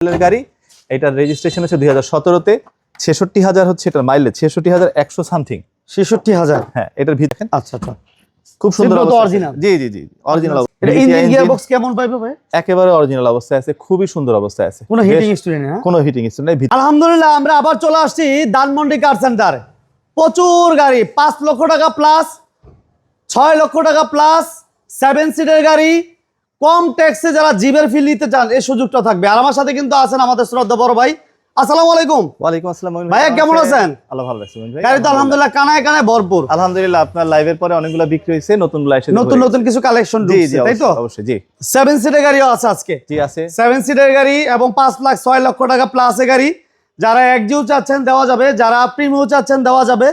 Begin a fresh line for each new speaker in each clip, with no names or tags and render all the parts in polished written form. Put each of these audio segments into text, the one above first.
গাড়ি। এটার রেজিস্ট্রেশন হচ্ছে 2017-তে। 66,000 হচ্ছে এটার মাইলেজ, 66,100 সামথিং।
66,000।
হ্যাঁ, এটার ভিতরে
আচ্ছা আচ্ছা,
খুব সুন্দর
অরিজিনাল।
জি জি জি, অরিজিনাল।
এটা ইঞ্জিন গিয়ারবক্স কেমন পাইবে ভাই?
একেবারে অরিজিনাল অবস্থায় আছে, খুবই সুন্দর অবস্থায় আছে।
কোনো হিটিং স্টোরি না?
কোনো হিটিং স্টোরি নাই।
আলহামদুলিল্লাহ, আমরা আবার চলে আসছি ধানমন্ডি কার সেন্টার। প্রচুর গাড়ি, 5 লক্ষ টাকা প্লাস, 6 লক্ষ টাকা প্লাস, 7 সিটের গাড়ি, কম ট্যাক্সে যারা জিপের ফিল নিতে চান এই সুযোগটা থাকবে। আর আমার সাথে কিন্তু আছেন আমাদের শ্রদ্ধা বড় ভাই। আসসালামু আলাইকুম।
ওয়ালাইকুম আসসালাম
ভাই, কেমন আছেন?
আল্লাহ ভালো রাখছেন ভাই।
গাড়ি তো আলহামদুলিল্লাহ কানায় কানায় ভরপুর।
আলহামদুলিল্লাহ, আপনার লাইভের পরে অনেকগুলো বিক্রি হয়েছে, নতুনগুলো এসে
নতুন নতুন কিছু কালেকশন
জি জি,
তাই তো?
অবশ্যই জি।
7 সিটের গাড়িও আছে আজকে।
জি আছে,
7 সিটের গাড়ি এবং 6 লক্ষ টাকা প্লাসে গাড়ি। যারা একজিও চাচ্ছেন দেওয়া যাবে, যারা প্রিমিও চাচ্ছেন দেওয়া যাবে,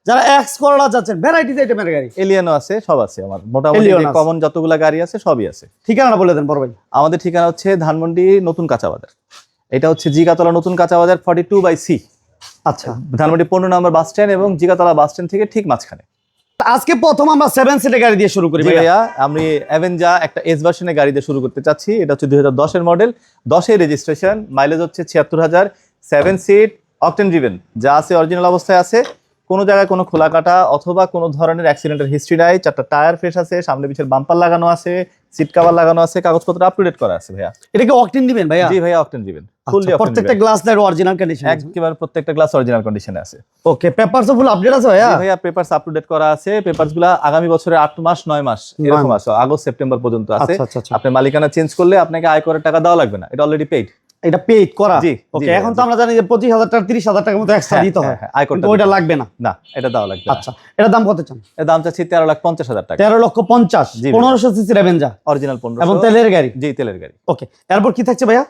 যারা এক্স করোলা চাচ্ছেন, ভ্যারাইটিস আইটেমের গাড়ি।
এলিয়ানও আছে, সব আছে আমার মোটামুটি। কমন যতগুলা গাড়ি আছে সবই আছে।
ঠিকানা বলে দেন বড় ভাই।
আমাদের ঠিকানা হচ্ছে ধানমন্ডি নতুন কাঁচা বাজার। এটা হচ্ছে জিগাতলা নতুন কাঁচা বাজার 42/C।
আচ্ছা,
ধানমন্ডি 15 নম্বর বাস স্ট্যান্ড এবং জিগাতলা বাস স্ট্যান্ড থেকে ঠিক মাঝখানে।
আজকে প্রথম আমরা 7 সিটের গাড়ি দিয়ে শুরু করি
ভাইয়া। আমি অ্যাভেঞ্জা একটা এস ভার্সনের গাড়ি দিয়ে শুরু করতে চাচ্ছি। এটা হচ্ছে 2010 এর মডেল, 10 এর রেজিস্ট্রেশন, মাইলেজ হচ্ছে 76,000, 7 সিট, অকটেন ড্রিভেন, যা আছে অরিজিনাল অবস্থায় আছে। কোনো জায়গায় কোনো খোলা কাটা অথবা কোনো ধরনের অ্যাক্সিডেন্টের হিস্ট্রি নাই। 4টা টায়ার ফ্রেশ আছে, সামনে পিছের বাম্পার লাগানো আছে, সিট কভার লাগানো আছে, কাগজপত্র আপ টু ডেট করা আছে ভাইয়া।
এটা কি অকটেন দিবেন ভাইয়া?
জি ভাইয়া, অকটেন দিবেন।
প্রত্যেকটা গ্লাস লাইট অরিজিনাল কন্ডিশন,
একেবারে প্রত্যেকটা গ্লাস অরিজিনাল কন্ডিশনে আছে।
ওকে, পেপারস ফুল আপডেট আছে ভাইয়া?
ভাইয়া পেপারস আপ টু ডেট করা আছে। পেপারসগুলো আগামী বছরের 8 মাস 9 মাস এরকম আছে, আগস্ট সেপ্টেম্বর পর্যন্ত আছে। আপনি মালিকানা চেঞ্জ করলে আপনাকে আয়করের টাকা দেওয়া লাগবে না, এটা অলরেডি পেইড।
এটা পেইড করা।
জি,
ওকে, এখন তো আমরা জানি যে 25,000 টাকা 30,000 টাকার মতো এক্সট্রা দিতে হয়, কিন্তু ওইটা লাগবে না।
না, এটা দেওয়া লাগবে।
আচ্ছা, এটা দাম কত চান?
এর দাম চাচ্ছি 13,50,000 টাকা।
13,50,000, 1500 সিসি অ্যাভেঞ্জার
অরিজিনাল 1500
এবং তেলের গাড়ি।
জি, তেলের গাড়ি।
ওকে, এরপর কি থাকছে ভাইয়া?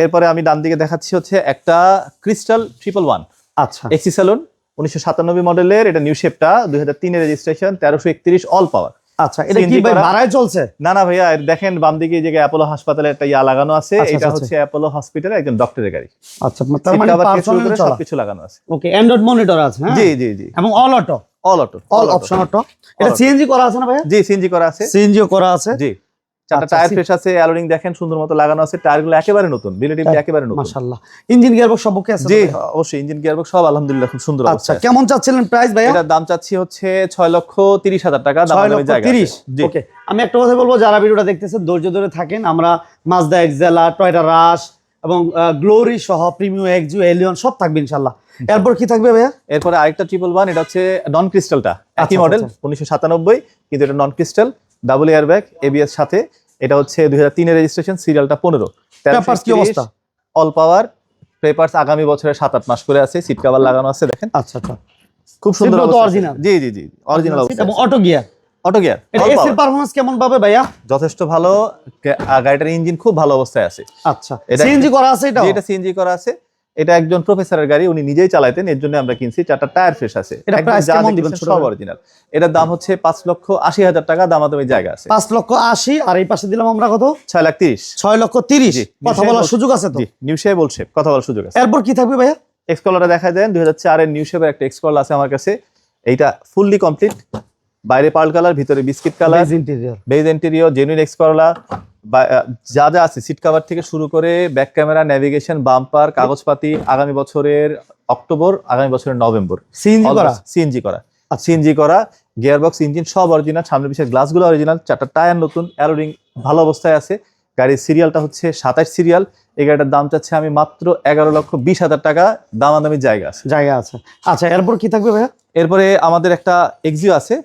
এরপরে আমি ডান দিকে দেখাচ্ছি হচ্ছে একটা ক্রিস্টাল 111।
আচ্ছা,
এক্সি স্যালন 1997 মডেলের। এটা নিউ শেপটা, 2003 এর রেজিস্ট্রেশন, 1331 অল পাওয়ার।
আচ্ছা, এটা কি ভাই ভাড়ায় চলছে?
না না ভাইয়া, দেখেন বাম দিকে যে অ্যাপোলো হাসপাতালে একটা লাগানো আছে, এটা হচ্ছে অ্যাপোলো হসপিটালে একজন ডক্টরের গাড়ি।
আচ্ছা, তার মানে পার্সোনাল
সবকিছু লাগানো আছে।
ওকে, অ্যান্ড্রয়েড মনিটর আছে। হ্যাঁ
জি জি জি,
এবং all auto, all option auto. এটা সিএনজি করা আছে না ভাইয়া?
জি, সিএনজি করা আছে।
সিএনজিও করা আছে।
জি, 4টা টায়ার ফ্রেশ আছে, অ্যালোরিং দেখেন সুন্দর মতো লাগানো আছে, টায়ারগুলো একেবারে নতুন, রিলেটিভলি একেবারে নতুন।
মাশাআল্লাহ। ইঞ্জিন গিয়ারবক্স সব ওকে আছে?
জি অবশ্যই, ইঞ্জিন গিয়ারবক্স সব আলহামদুলিল্লাহ খুব সুন্দর অবস্থা।
আচ্ছা, কেমন চাচ্ছিলেন প্রাইস ভাইয়া?
এটার দাম চাচ্ছি হচ্ছে 6,30,000 টাকা। দাম দামের জায়গা
6,30,000।
জি,
ওকে, আমি একটা কথা বলবো, যারা ভিডিওটা দেখতেছেন ধৈর্য ধরে থাকেন। আমরা মাজদা এক্সেলা, টয়োটা রাশ এবং গ্লোরি সহ প্রিমিয়াম এক্সিও, এলিয়ন সব থাকবে ইনশাআল্লাহ। এরপর কি থাকবে ভাইয়া?
এরপরে আরেকটা 111, এটা হচ্ছে নন ক্রিস্টালটা, একই মডেল 1997, কিন্তু এটা নন ক্রিস্টাল, ডাবল এয়ারব্যাগ, এবিএস সাথে। এটা হচ্ছে 2003 এর রেজিস্ট্রেশন, সিরিয়ালটা 15।
পেপারস কি অবস্থা?
অল পাওয়ার পেপারস, আগামী বছরের 7-8 মাস করে আছে, সিট কভার লাগানো আছে দেখেন।
আচ্ছা আচ্ছা,
খুব সুন্দর
অরিজিনাল।
জি জি জি, অরিজিনাল অবস্থা
এবং অটো গিয়ার।
Auto gear.
এটা এসির পারফরম্যান্স কেমন পাবে ভাইয়া?
যথেষ্ট ভালো। গাড়িটার ইঞ্জিন খুব ভালো অবস্থায় আছে।
আচ্ছা, সিএনজি করা আছে এটা?
এটা সিএনজি করা আছে। এটা একজন প্রফেসরের গাড়ি, উনি নিজেই চালাতেন, এর জন্য আমরা কিনছি। 4টা টায়ার ফ্রেশ আছে।
এটা প্রাইস কেমন দিবেন?
সব অরিজিনাল। এটার দাম হচ্ছে 5,80,000 টাকা। দামাদামি জায়গা আছে।
5,80,000, আর এই পাশে দিলাম আমরা কত?
6,30,000।
6,30,000। কথা বলার সুযোগ আছে তো?
জি, নিউ শেপ বলছে, কথা বলার সুযোগ আছে।
এরপর কি থাকবে ভাইয়া?
এক্সকলারটা দেখা দেন, 2004 এর নিউ শেপের একটা এক্সকলার আছে আমার কাছে। এইটা ফুললি কমপ্লিট, বাইরে পার্ল কালার, ভিতরে biscuit colour, beige interior, genuine এক্সকলার, যা যা আছে সিট কভার থেকে শুরু করে ব্যাক ক্যামেরা, নেভিগেশন, বাম্পার, কাগজপাতি, আগামী বছরের অক্টোবর, আগামী বছরের নভেম্বর। সিএনজি করা, সিএনজি করা, গিয়ারবক্স, ইঞ্জিন সব অরিজিনাল, সামনে পিছের গ্লাসগুলো অরিজিনাল, 4টা টায়ার নতুন, অ্যালোরিং ভালো অবস্থায় আছে। গাড়ির সিরিয়ালটা হচ্ছে 27 সিরিয়াল। এই গাড়িটার দাম চাচ্ছে আমি মাত্র 11,20,000 টাকা। দামাদামির জায়গা আছে।
আচ্ছা, এরপর কি থাকবে ভাইয়া?
এরপরে আমাদের একটা এক্সিও আছে,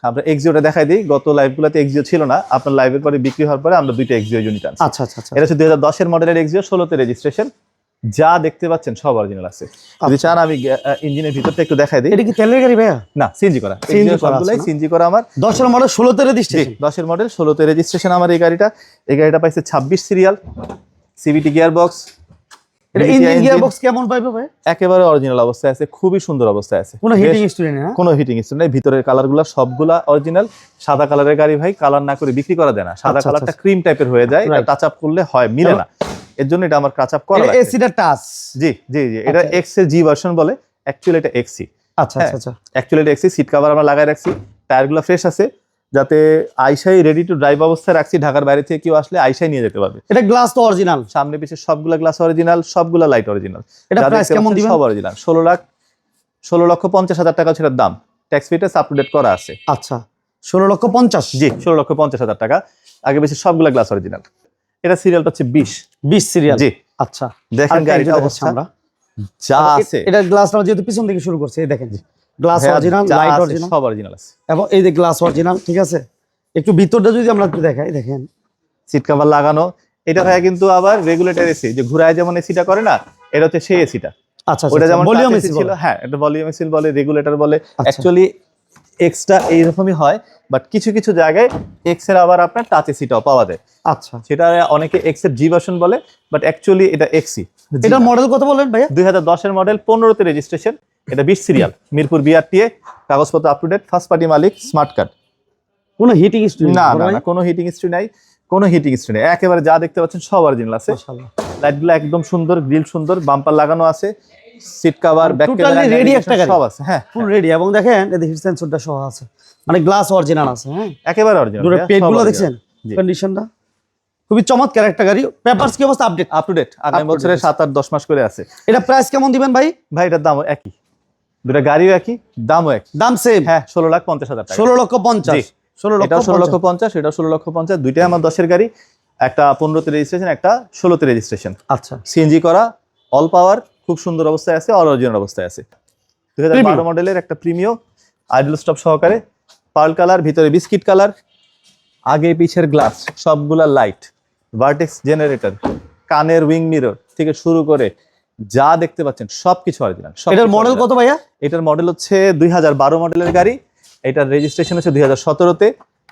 আমরা এক্সিওটা দেখাই দিই। গত লাইভগুলোতে এক্সিও ছিল না, আপনার লাইভের পরে বিক্রি হওয়ার পরে আমরা 2টা এক্সিও ইউনিট আনছি।
আচ্ছা আচ্ছা,
এটা হচ্ছে 2010 এর মডেলের এক্সিও, 16 তে রেজিস্ট্রেশন, যা দেখতে পাচ্ছেন সব অরিজিনাল আছে। যদি চান আমি ইঞ্জিনের ভিতরটা একটু দেখাই দিই।
এটা কি তেলের গাড়ি ভাইয়া?
না, সিএনজি করা। সিএনজি করা আমার
10 এর মডেল, 16 তে রেজিস্ট্রেশন।
10 এর মডেল, 16 তে রেজিস্ট্রেশন আমার এই গাড়িটা। এই গাড়িটা পাইছে 26 সিরিয়াল, সিভিটি গিয়ারবক্স।
এটা ইঞ্জিন গিয়ারবক্স কেমন পাইবে ভাই?
একেবারে অরিজিনাল অবস্থায় আছে, খুবই সুন্দর অবস্থায় আছে।
কোনো হিটিং স্টোরি নেই?
কোনো হিটিং স্টোরি নেই। ভিতরের কালারগুলো সবগুলা অরিজিনাল। সাদা কালারের গাড়ি ভাই কালার না করে বিক্রি করা দেয় না। সাদা কালারটা ক্রিম টাইপের হয়ে যায়, এটা টাচ আপ করলে হয় মিলে না, এর জন্য এটা আমার টাচ আপ করা লাগে।
এসিটা টাচ।
জি জি জি, এটা এক্স এর জি ভার্সন বলে, অ্যাকচুয়ালি এটা এক্সি।
আচ্ছা আচ্ছা,
অ্যাকচুয়ালি এটা এক্সি। সিট কভার আমরা লাগাই রাখছি, টায়ারগুলো ফ্রেশ আছে, যাতে আইসাই রেডি টু ড্রাইভ অবস্থায় রাখছি, ঢাকার বাইরে থেকে কেউ আসলে আইসাই নিয়ে যেতে পারবে।
এটা গ্লাস তো অরিজিনাল,
সামনে পিছিয়ে সবগুলা গ্লাস অরিজিনাল, সবগুলা লাইট অরিজিনাল।
এটা প্রাইস কেমন দিবেন?
সব অরিজিনাল। 16,50,000 টাকা ছিল দাম, ট্যাক্স ফিটেস আপ টু ডেট করা আছে।
আচ্ছা 16,50,000।
জি 16,50,000 টাকা, আগে বেশি সবগুলা গ্লাস অরিজিনাল। এটা সিরিয়ালটা হচ্ছে 20
সিরিয়াল।
জি
আচ্ছা
দেখেন গাড়িটা অবস্থা
আমরা
যা আছে।
এটা গ্লাসটা যেহেতু পিছন থেকে শুরু করছে, এই দেখেন গ্লাস অরিজিনাল,
যা
লাইট
আছে
অরিজিনাল,
সব অরিজিনাল আছে।
এবং এই যে গ্লাস অরিজিনাল, ঠিক আছে। একটু ভিতরটা যদি আমরা একটু দেখাই, দেখেন
সিট কভার লাগানো। এটা ভাই কিন্তু আবার রেগুলেটর এসি, যে ঘুরায় যেমন এসিটা করে না, এটা হচ্ছে সেই এসিটা।
আচ্ছা
ওটা যেমন
ভলিউম
এসি ছিল, হ্যাঁ এটা ভলিউম এসি বলে, রেগুলেটর বলে। অ্যাকচুয়ালি এক্সট্রা এইরকমই হয়, বাট কিছু কিছু জায়গায় এক্স এর আবার আপনার টাচ এসিটাও পাওয়া যায়।
আচ্ছা
সেটা অনেকে এক্স এর জি ভার্সন বলে, বাট অ্যাকচুয়ালি এটা এক্সি।
এটার মডেল কত বলেন ভাইয়া?
2010 এর মডেল, 15তে রেজিস্ট্রেশন। এটা 20 সিরিয়াল, মিরপুর বিআরটিএ, কাগজপত্র up to date, first party মালিক, স্মার্ট কার্ড।
কোনো হিটিং হিস্ট্রি
না না না, কোনো হিটিং হিস্ট্রি নাই, কোনো হিটিং হিস্ট্রি নেই। একেবারে যা দেখতে পাচ্ছেন সব অরিজিনাল আছে।
মাশাআল্লাহ,
লাইটগুলো একদম সুন্দর, গ্রিল সুন্দর, বাম্পার লাগানো আছে, seat cover, back
Totally
camera
ready একটা গাড়ি।
সব আছে। হ্যাঁ
ফুল রেডি। এবং দেখেন এই হিট সেন্সরটা সহ আছে, মানে গ্লাস অরিজিনাল আছে। হ্যাঁ
একেবারে অরিজিনাল।
দূরে পেজগুলো দেখছেন,
জি।
কন্ডিশনটা খুবই চমৎকার একটা গাড়ি। পেপারস কি অবস্থা? আপডেট
আপ টু ডেট, আগামী
to
বছরে
date।
7-8-10 মাস করে আছে।
এটা প্রাইস কেমন দিবেন ভাই?
ভাই এটার দামও একই, দুটা গাড়িও একই, দামও একই।
দাম সেম?
হ্যাঁ 16,50,000 টাকা।
16,50,000।
জি। এটাও 16,50,000, এটাও 16,50,000। দুইটাই আমার 10-এর গাড়ি, একটা 15তে রেজিস্ট্রেশন, একটা 16তে রেজিস্ট্রেশন।
আচ্ছা
সিএনজি করা, অল পাওয়ার, খুব সুন্দর অবস্থায় আছে, অরিজিনাল অবস্থায় আছে। 2012 মডেলের একটা প্রিমিয়ম, আইডল স্টপ সহকারে, পার্ল কালার, ভিতরে বিস্কিট কালার, আগে পিছের গ্লাস সবগুলা লাইট, ভার্টেক্স জেনারেটর, কানের উইং মিরর থেকে শুরু করে যা দেখতে পাচ্ছেন সবকিছু অরিজিনাল।
এটার মডেল কত ভাইয়া?
এটার মডেল হচ্ছে 2012 মডেলের গাড়ি। এটার রেজিস্ট্রেশন হচ্ছে 2017-তে।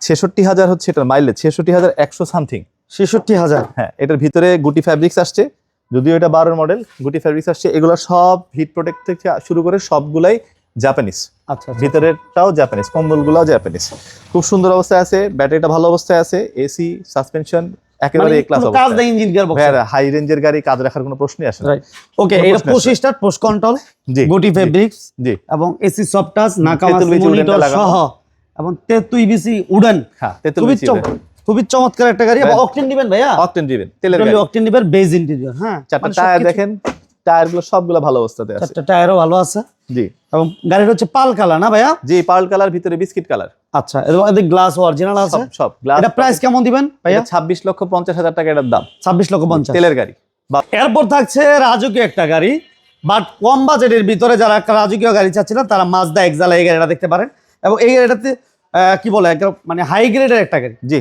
66,000 হচ্ছে এটার মাইলেজ, 66,100 সামথিং।
66,000।
হ্যাঁ এটার ভিতরে গুটি ফ্যাব্রিক্স আসছে, যদিও এটা 12 মডেল, গুটি ফ্যাব্রিক্স আসছে। এগুলো সব হিট প্রোটেক্ট থেকে শুরু করে সবগুলাই জাপানিজ।
আচ্ছা
ভিতরেরটাও জাপানিজ, কম্বলগুলোও জাপানিজ। খুব সুন্দর অবস্থায় আছে, ব্যাটারিটা ভালো অবস্থায় আছে, এসি, সাসপেনশন একেবারে এ ক্লাস
কাজ
অবস্থায়।
দেয় ইঞ্জিন গিয়ার বক্স।
হাই রেঞ্জের গাড়ি, কাজ রাখার কোনো প্রশ্নই আসে না।
Right okay.
কোনো
এটা
প্রশ্ন আসে না।
25 স্টার পোস্ট কন্ট্রোল,
জি
গুটি ফেব্রিক্স,
জি
এবং এসি সফট টাচ, নাকামাসি
তেতুল বিচি
মনিটর
উডেনটা লাগানো।
সহ, এবং 33 বিসি উডেন।
হ্যাঁ তেতুল
খুবই
বিচি
খুবই চমৎকার একটা গাড়ি। এবং অকটেন দিবেন ভাইয়া?
অকটেন ড্রিভেন তেলের গাড়ি।
অকটেন দিবেন, বেজ ইন্টেরিয়র। হ্যাঁ
চারটা
মানে
টায়ার
সবকিছু-
দেখেন, টায়ারগুলো সবগুলো ভালো অবস্থাতে আছে।
চারটা টায়ারও ভালো আছে।
জি
এবং গাড়িটা হচ্ছে পাল কালার না ভাইয়া?
জি পার্ল কালার, ভিতরে বিস্কিট কালার।
আচ্ছা, এবং এদের গ্লাস অরিজিনাল আছে।
সব গ্লাস।
এটা প্রাইস কেমন দিবেন ভাইয়া?
26,50,000 টাকা এটার দাম।
26,50,000
তেলের গাড়ি।
এরপর থাকছে রাজকীয় একটা গাড়ি, বাট কম বাজেটের ভিতরে যারা একটা রাজকীয় গাড়ি চাচ্ছিলেন তারা মাজদা এক্সালা এই গাড়িটা দেখতে পারেন। এবং এই গাড়িটাতে কি বলে, একটা মানে হাই গ্রেডের একটা গাড়ি।
জি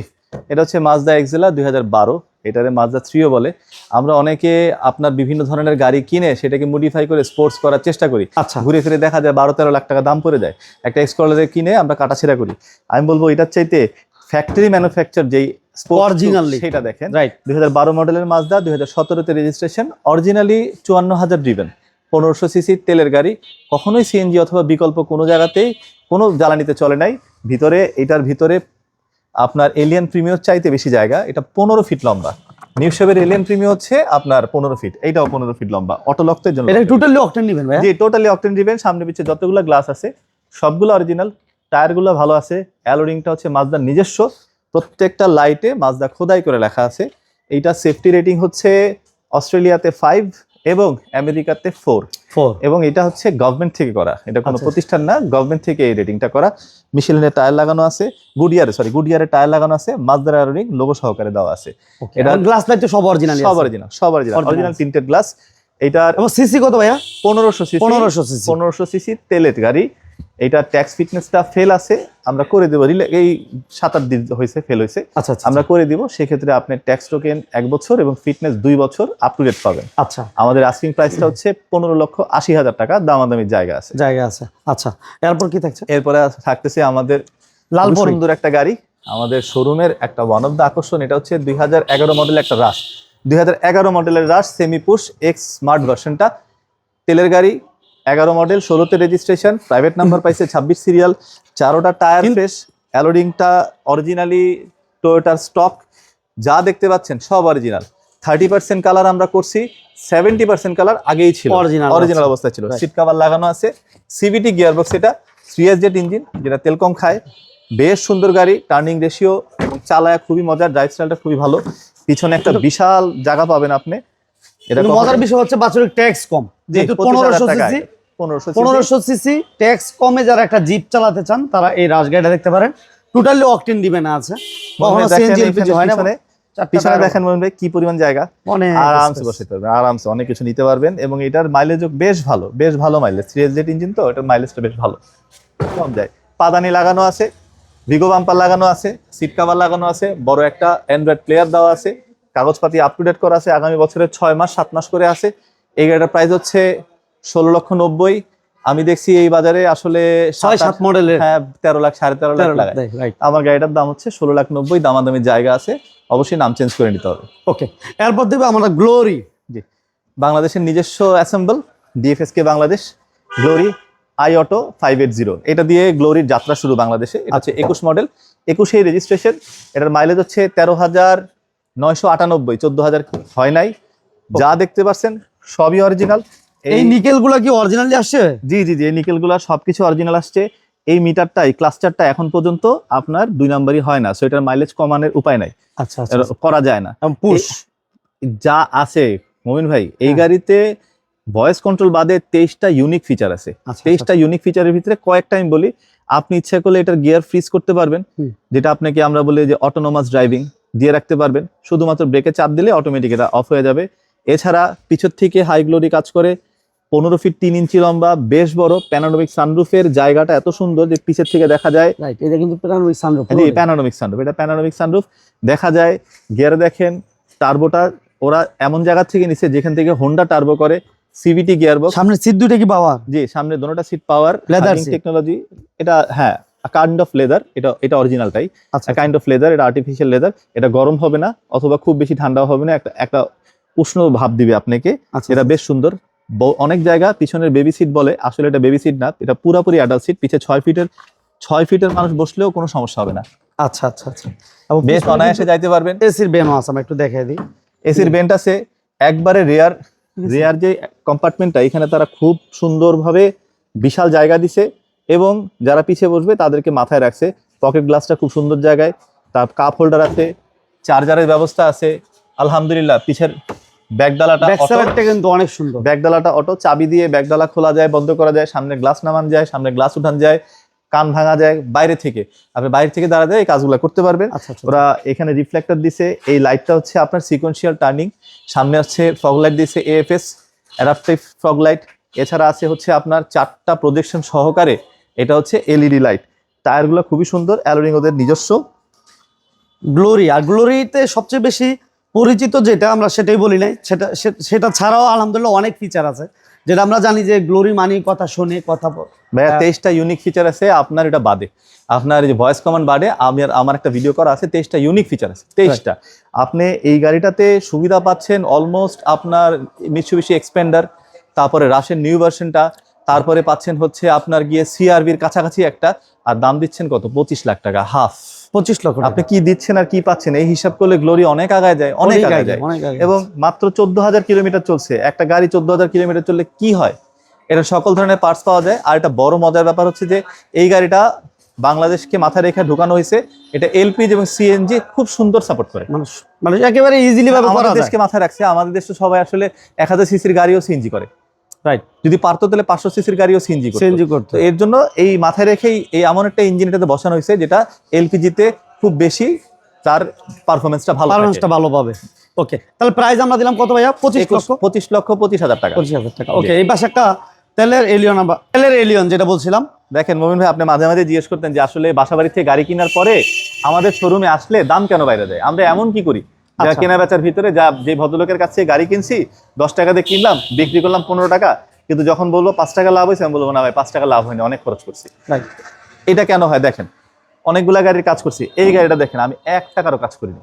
এটা হচ্ছে মাজদা এক্সেলা 2012, এটারে মাজদা 3ও বলে। আমরা অনেকে আপনার বিভিন্ন ধরনের গাড়ি কিনে সেটাকে মডিফাই করে স্পোর্টস করার চেষ্টা করি।
আচ্ছা
ঘুরে ফিরে দেখা যায় 12-13 লাখ টাকা দাম পড়ে যায়। একটা এক্সকলারে কিনে আমরা কাটাছেড়া করি। আমি বলবো এটার চাইতে ফ্যাক্টরি ম্যানুফ্যাকচার যেই
Originally।
সেটা দেখেন।
রাইট
2012 মডেলের মাজদা, 2017-তে রেজিস্ট্রেশন, অরিজিনালি 54,000 ড্রিভেন, 1500 সিসি তেলের গাড়ি। কখনোই সিএনজি অথবা বিকল্প কোনো জায়গাতেই কোনো জ্বালানিতে চলে নাই। ভিতরে এটার ভিতরে আপনার এলিয়ান প্রিমিয়ার চাইতে বেশি জায়গা। এটা 15 ফিট লম্বা। নিউ শেপের এলিয়ান প্রিমিয়ার হচ্ছে আপনার 15 ফিট, এইটাও 15 ফিট লম্বা, অটো লকতের জন্য।
এটা টোটালি অকটেন নেবেন ভাইয়া?
জি টোটালি অকটেন ড্রিভেন। সামনে পিছে যতগুলো গ্লাস আছে সবগুলো অরিজিনাল, টায়ারগুলো ভালো আছে। অ্যালোরিংটা হচ্ছে মাজদার নিজস্ব, প্রত্যেকটা লাইটে মাজদা খোদাই করে লেখা আছে। এইটা সেফটি রেটিং হচ্ছে অস্ট্রেলিয়াতে 5 এবং আমেরিকাতে 4।
4।
এবং এটা হচ্ছে গভর্নমেন্ট থেকে করা, এটা কোনো
আচ্ছা।
প্রতিষ্ঠান না, গভর্নমেন্ট থেকে এই রেটিংটা করা। মিশেলিনের টায়ার লাগানো আছে, গুডিয়ারের টায়ার লাগানো আছে, মাজদার অ্যালোরিং লোগো সহকারে দেওয়া আছে।
এটা গ্লাস লাইট তো সব অরিজিনাল?
সব অরিজিনাল, সব অরিজিনাল তিনটের গ্লাস। এইটার
এবং সিসি কত ভাইয়া?
1500 সিসি।
1500 সিসি।
1500 সিসি তেলের গাড়ি। এটা ট্যাক্স ফিটনেসটা ফেল আছে, আমরা করে দেবো। এই 7-8 দিন হয়েছে ফেল হয়েছে,
আচ্ছা আচ্ছা
আমরা করে দিব। সেক্ষেত্রে আপনি ট্যাক্স টোকেন 1 বছর এবং ফিটনেস 2 বছর আপ টু ডেট পাবেন।
আচ্ছা।
আমাদের আস্কিং প্রাইসটা হচ্ছে 15,80,000 টাকা, দামাদামির জায়গা আছে।
জায়গা আছে। আচ্ছা এরপর কি থাকছে?
এরপরে থাকতেছে আমাদের
লাল
খুব
পরি।
সুন্দর একটা গাড়ি, আমাদের শোরুমের একটা ওয়ান অফ দ্য আকর্ষণ। এটা হচ্ছে 2011 মডেলের একটা রাশ, 2011 মডেলের রাশ সেমি পুশ এক্স স্মার্ট ভার্সনটা। তেলের গাড়ি, 11 মডেল, 16তে রেজিস্ট্রেশন, প্রাইভেট নাম্বার পাইছে, 26 সিরিয়াল, 4টা টায়ার ফ্রেশ, অ্যালোডিংটা অরিজিনালি টয়োটার স্টক। যা দেখতে পাচ্ছেন সব অরিজিনাল। 30% কালার আমরা করছি, 70% কালার আগেই ছিল, অরিজিনাল অবস্থায় ছিল। সিট কভার লাগানো আছে, সিভিটি গিয়ারবক্স, এটা 3SZ ইঞ্জিন যেটা তেল কম খায়। বেশ সুন্দর গাড়ি, টার্নিং রেশিও চালায় খুবই মজার, ড্রাইভ স্টাইলটা খুবই ভালো। পিছনে একটা বিশাল জায়গা পাবেন আপনি। এটা
মজার বিষয় হচ্ছে বাছুরিক ট্যাক্স কম, যেহেতু 1500 সিসি, 1500 সিসি ট্যাক্স কমে যারা একটা জিপ চালাতে চান তারা এই রাশ গাড়িটা দেখতে পারেন। টোটালি অকটেন দিবে না আছে, কখনো সিএনজি এলপিজি হয় না।
পিছনে দেখেন মোহন ভাই কি পরিমাণ জায়গা, আরামসে বসতে পারবেন, আরামসে অনেক কিছু নিতে পারবেন। এবং এটার মাইলেজও বেশ ভালো, বেশ ভালো মাইলেজ। 3S ইঞ্জিন তো, এটার মাইলেজটা বেশ ভালো, কম যায়। পাদানি লাগানো আছে, ভিগো বাম্পার লাগানো আছে, সিট কভার লাগানো আছে, বড় একটা অ্যান্ড্রয়েড প্লেয়ার দেওয়া আছে, কাগজপাতি আপ টু ডেট করা আছে, আগামী বছরের 6 মাস 7 মাস করে আছে। এই গাড়িটার প্রাইস হচ্ছে 16,90,000। আমি দেখছি এই বাজারে আসলে
6-7 মডেলের,
হ্যাঁ 13 লাখ 13.5 লাখ লাগায়। আমার গাড়িটার দাম হচ্ছে 16,90,000, দামাদামি জায়গা আছে, অবশ্যই নাম চেঞ্জ করে নিতে হবে।
ওকে, এরপর দেবে আমরা গ্লোরি।
জি, বাংলাদেশের নিজস্ব assemble, DFSK Bangladesh, Glory i auto 580। এটা দিয়ে গ্লোরির যাত্রা শুরু বাংলাদেশে। এটা হচ্ছে 21 মডেল, 21 রেজিস্ট্রেশন। এটার মাইলেজ হচ্ছে 13,998, 14,000 হয় নাই। যা দেখতে পাচ্ছেন সবই অরিজিনাল।
এই নিকেল গুলা কি অরিজিনালি আসছে?
জি জি জি, এই নিকেল গুলা সবকিছু অরিজিনাল আসছে। এই মিটারটা, এই ক্লাস্টারটা এখন পর্যন্ত আপনার 2 নাম্বারই হয় না, সো এটার মাইলেজ কমানোর উপায় নাই,
আচ্ছা
করা যায় না।
পুশ
যা আছে মমিন ভাই, এই গাড়িতে ভয়েস কন্ট্রোল বাদে 23টা ইউনিক ফিচার আছে। 23টা ইউনিক ফিচারের ভিতরে কয়েকটা আমি বলি। আপনি ইচ্ছা করলে এটার গিয়ার ফ্রিজ করতে পারবেন, যেটা আপনাকে আমরা বলি যে অটোনোমাস ড্রাইভিং দিয়ে রাখতে পারবেন। শুধুমাত্র ব্রেকে চাপ দিলে অটোমেটিক এটা অফ হয়ে যাবে। এছাড়া পিছন থেকে হাই গ্লোরি কাজ করে, 15 ফিট 3 ইঞ্চি লম্বা, বেশ বড় প্যানোরামিক সানরুফের জায়গাটা এত সুন্দর যে পিছের থেকে দেখা যায়।
এটা কিন্তু প্যানোরামিক সানরুফ,
প্যানোরামিক সানরুফ, এটা প্যানোরামিক সানরুফ দেখা যায়। গিয়ার দেখেন, টার্বোটা ওরা এমন জায়গা থেকে নিছে যেখান থেকে হোন্ডা টার্বো করে। সিভিটি গিয়ার বক্স,
সামনে সিট দুটো কি পাওয়ার?
জি, সামনে দুটোটা সিট পাওয়ার,
লেদার
টেকনোলজি। এটা হ্যাঁ কাইন্ড অফ লেদার, এটা অরিজিনালটাই কাইন্ড অফ লেদার, এটা আর্টিফিশিয়াল লেদার। এটা গরম হবে না অথবা খুব বেশি ঠান্ডাও হবে না, একটা উষ্ণ ভাব দিবে আপনাকে। এটা বেশ সুন্দর। অনেক জায়গা পিছনের বেবি সিট বলে, আসলে এটা বেবি সিট না, এটা পুরোপুরি অ্যাডাল্ট সিট। পিছে 6 ফিটের মানুষ বসলেও কোনো সমস্যা হবে না।
আচ্ছা আচ্ছা আচ্ছা,
বেশ অনায়াসে যাইতে পারবেন।
এসির বেন আছে, আমি একটু দেখাই দিই।
এসির বেন্ট আছে একবারে রেয়ার যে কম্পার্টমেন্টটা, এখানে তারা খুব সুন্দরভাবে বিশাল জায়গা দিছে এবং যারা পিছিয়ে বসবে তাদেরকে মাথায় রাখছে। পকেট গ্লাসটা খুব সুন্দর জায়গায়, তার কাপ হোল্ডার আছে, চার্জারের ব্যবস্থা আছে। আলহামদুলিল্লাহ, পিছের ব্যাগডালাটা
কিন্তু অনেক সুন্দর।
ব্যাগডালাটা অটো, চাবি দিয়ে ব্যাগডালা খোলা যায়, বন্ধ করা যায়, সামনে গ্লাস নামানো যায়, সামনে গ্লাস উঠান যায়, কান ভাঙা যায়। বাইরে থেকে আপনি বাইরে থেকে দাঁড়া যায় এই কাজগুলো করতে পারবেন। ওরা এখানে রিফ্লেক্টর দিছে। এই লাইটটা হচ্ছে আপনার সিকোয়েন্সিয়াল টার্নিং। সামনে হচ্ছে ফগ লাইট দিছে, এএফএস অ্যাডাপটিভ ফগ লাইট। এছাড়া আছে হচ্ছে আপনার 4টা প্রজেকশন সহকারে, এটা হচ্ছে এলইডি লাইট। টায়ারগুলো খুবই সুন্দর, অ্যালোরিং ওদের নিজস্ব।
গ্লোরি, আর গ্লোরিতে সবচেয়ে বেশি পরিচিত যেটা আমরা সেটাই বলি নাই, সেটা ছাড়াও আলহামদুলিল্লাহ অনেক ফিচার আছে, যেটা আমরা জানি যে গ্লোরি মানি কথা শুনে কথা।
ভাইয়া 23টা ইউনিক ফিচার আছে আপনার, এটা বাদে আপনার এই যে ভয়েস কমান্ড বাদে আমার একটা ভিডিও করা আছে, 23টা ইউনিক ফিচার আছে। 23টা আপনি এই গাড়িটাতে সুবিধা পাচ্ছেন অলমোস্ট আপনার মিৎসুবিশি এক্সপেন্ডার, তারপরে রাশের নিউ ভার্সনটা, তারপরে পাচ্ছেন হচ্ছে আপনার গিয়ে সিআরভির কাছাকাছি একটা, আর দাম দিচ্ছেন কত? 25 লাখ টাকা, হাফ
25 লক্ষ।
আপনি কি দিচ্ছেন আর কি পাচ্ছেন, এই হিসাব করলে গ্লোরি অনেক আগায় যায়, অনেক আগায় যায়। এবং মাত্র 14,000 কিলোমিটার চলছে। একটা গাড়ি 14,000 কিলোমিটার চললে কি হয়, এটা সকল ধরনের পার্টস পাওয়া যায়। আর এটা বড় মজার ব্যাপার হচ্ছে যে এই গাড়িটা বাংলাদেশকে মাথায় রেখে ঢুকানো হয়েছে। এটা এলপিজি এবং সিএনজি খুব সুন্দর সাপোর্ট করে,
মানে একেবারে ইজিলি ভাবে
আমাদের দেশকে মাথায় রাখছে। আমাদের দেশে সবাই আসলে 1000 সিসির গাড়িও সিএনজি করে, রাইট? যদি পারতো তাহলে 500 সিসির গাড়িও সিএনজি করতো। এর জন্য এই মাথায় রেখেই এই এমন একটা ইঞ্জিন এটাতে বসানো হয়েছে যেটা এলপিজিতে খুব বেশি তার পারফরমেন্সটা ভালো পাবে।
ওকে, তাহলে প্রাইস আমরা দিলাম কত ভাইয়া?
25,25,000 টাকা।
25,000 টাকা। ওকে, এই পাশে একটা তেলের এলিয়ন যেটা বলছিলাম।
দেখেন মমিন ভাই, আপনি মাঝে মাঝে জিজ্ঞেস করতেন যে আসলে বাসাবাড়ি থেকে গাড়ি কেনার পরে আমাদের শোরুমে আসলে দাম কেন বাইরে যায়। আমরা এমন কি করি, কেনা বেচার ভিতরে যে ভদ্রলোকের কাছে গাড়ি কিনছি 10 টাকা দিয়ে কিনলাম, বিক্রি করলাম 15 টাকা, কিন্তু যখন বলবো 5 টাকা লাভ হয়েছে, আমি বলবো না ভাই 5 টাকা লাভ হয়নি, অনেক খরচ করছি। এটা কেন হয় দেখেন, অনেকগুলা গাড়ির কাজ করছি, এই গাড়িটা দেখেন আমি 1 টাকারও কাজ করিনি,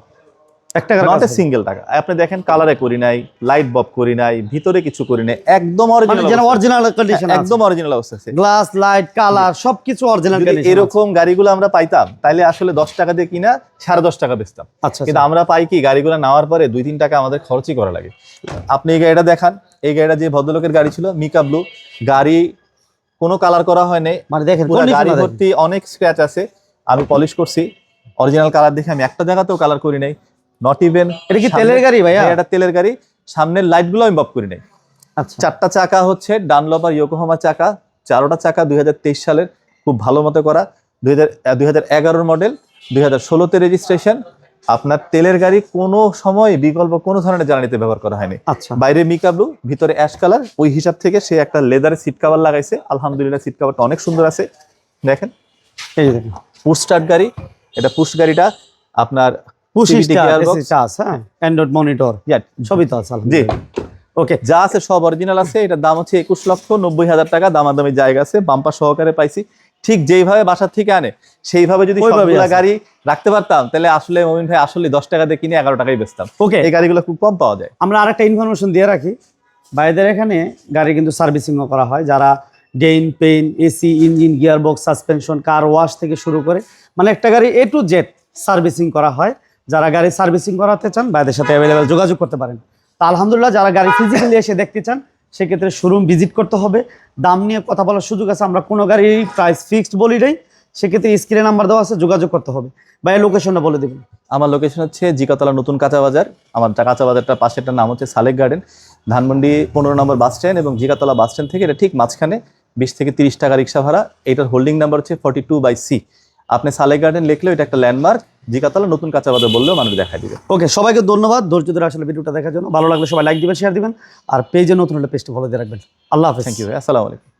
1 টাকা নট এ সিঙ্গেল টাকা। আপনি দেখেন কালারে করি নাই, লাইট বব করি নাই, ভিতরে কিছু করি নাই, একদম
অরিজিনাল কন্ডিশন,
একদম অরিজিনাল অবস্থা আছে।
গ্লাস, লাইট, কালার সবকিছু অরিজিনাল কন্ডিশন।
এরকম গাড়িগুলো আমরা পাইতাম তাইলে আসলে 10 টাকা দিয়ে কিনা 10.5 টাকা বেচতাম। কিন্তু আমরা পাই কি, গাড়িগুলো নেওয়ার পরে 2-3 টাকা আমাদের খরচই করা লাগে। আপনি এই গাড়িটা দেখান, এই গাড়িটা যে ভদ্রলোকের গাড়ি ছিল মিকা ব্লু গাড়ি, কোনো কালার করা হয় নাই,
মানে দেখেন
গাড়ি ভর্তি অনেক স্ক্র্যাচ আছে। আমি পলিশ করছি, অরিজিনাল কালার দেখে আমি একটা জায়গাতেও কালার করি নাই, নট ইভেন।
এটা কি তেলের গাড়ি ভাইয়া?
এটা তেলের গাড়ি, সামনের লাইটগুলো আমি বব করি নাই।
আচ্ছা,
4টা চাকা হচ্ছে ডানলপ আর ইয়োকোহামা চাকা, 4টা চাকা 2023 সালের, খুব ভালো মতো করা, 2011 মডেল, 2016তে রেজিস্ট্রেশন। আপনার তেলের গাড়ি কোনো সময় বিকল্প কোনো ধরনের জ্বালানিতে ব্যবহার করা হয়নি।
আচ্ছা,
বাইরে মিকা ব্লু, ভিতরে অ্যাশ কালার, ওই হিসাব থেকে সে একটা লেদারের সিট কভার লাগাইছে, আলহামদুলিল্লাহ সিট কভারটা অনেক সুন্দর আছে। দেখেন
এই দেখুন
পুশ স্টার্ট গাড়ি, এটা পুশ গাড়িটা আপনার
পুশ
CVT
স্টার্ট,
gearbox,
হ্যাঁ, অ্যান্ড্রয়েড মনিটর
yeah,
সবই তো আছে
জি
আলহামদুলিল্লাহ। ওকে,
যা আছে সব অরিজিনাল আছে। এটার দাম হচ্ছে 21,90,000 টাকা, দামাদামি জায়গা আছে, বাম্পার সহকারে পাইছি। ঠিক যেইভাবে বাসার থেকে আনে সেইভাবে যদি
ওইভাবেই
সবগুলা
আছে।
গাড়ি রাখতে পারতাম, তাহলে আসলে মমিন ভাই আসলে 10 টাকা দিয়ে কিনে 11 টাকায় বেচতাম।
ওকে,
এই গাড়িগুলো খুব কম পাওয়া যায়।
আমরা আরেকটা ইনফরমেশন দিয়ে রাখি, ভাইদের এখানে গাড়ি কিন্তু সার্ভিসিংও করা হয়, যারা dent paint, AC, engine, gearbox, suspension, car wash থেকে শুরু করে মানে একটা গাড়ি A to Z সার্ভিসিং করা হয়। যারা গাড়ি সার্ভিসিং করাতে চান ভাইদের সাথে অ্যাভেলেবেল যোগাযোগ করতে পারেন। তো আলহামদুলিল্লাহ, যারা গাড়ি ফিজিক্যালি এসে দেখতে চান সেক্ষেত্রে শোরুম ভিজিট করতে হবে। দাম নিয়ে কথা বলার সুযোগ আছে, আমরা কোনো গাড়ির প্রাইস ফিক্সড বলি নাই, সেক্ষেত্রে স্ক্রিনে নাম্বার দেওয়া আছে, যোগাযোগ করতে হবে। ভাই লোকেশনটা বলে দেবেন।
আমার লোকেশন হচ্ছে জিকাতলা নতুন কাঁচা বাজার। আমার কাঁচা বাজারটা পাশেরটার নাম হচ্ছে সালেক গার্ডেন, ধানমন্ডি 15 নম্বর বাস স্ট্যান্ড এবং জিকাতলা বাস স্ট্যান্ড থেকে এটা ঠিক মাঝখানে 20 থেকে 30 টাকা রিক্সা ভাড়া। এটার হোল্ডিং নাম্বার হচ্ছে 42/C। আপনি সালেক গার্ডেন লিখলেও এটা একটা ল্যান্ডমার্ক, জিকাতলা নতুন কাঁচা বাজার বললেও মানুষ দেখা দিবে।
ওকে, সবাইকে ধন্যবাদ ধৈর্য ধরে আসলে ভিডিওটা দেখার জন্য। ভালো লাগলে সবাই লাইক দিবেন, শেয়ার দিবেন, আর পেজে নতুন হলে পেজটি ফলো দিয়ে রাখবেন। আল্লাহ হাফেজ।
থ্যাংক ইউ, আসসালামু আলাইকুম।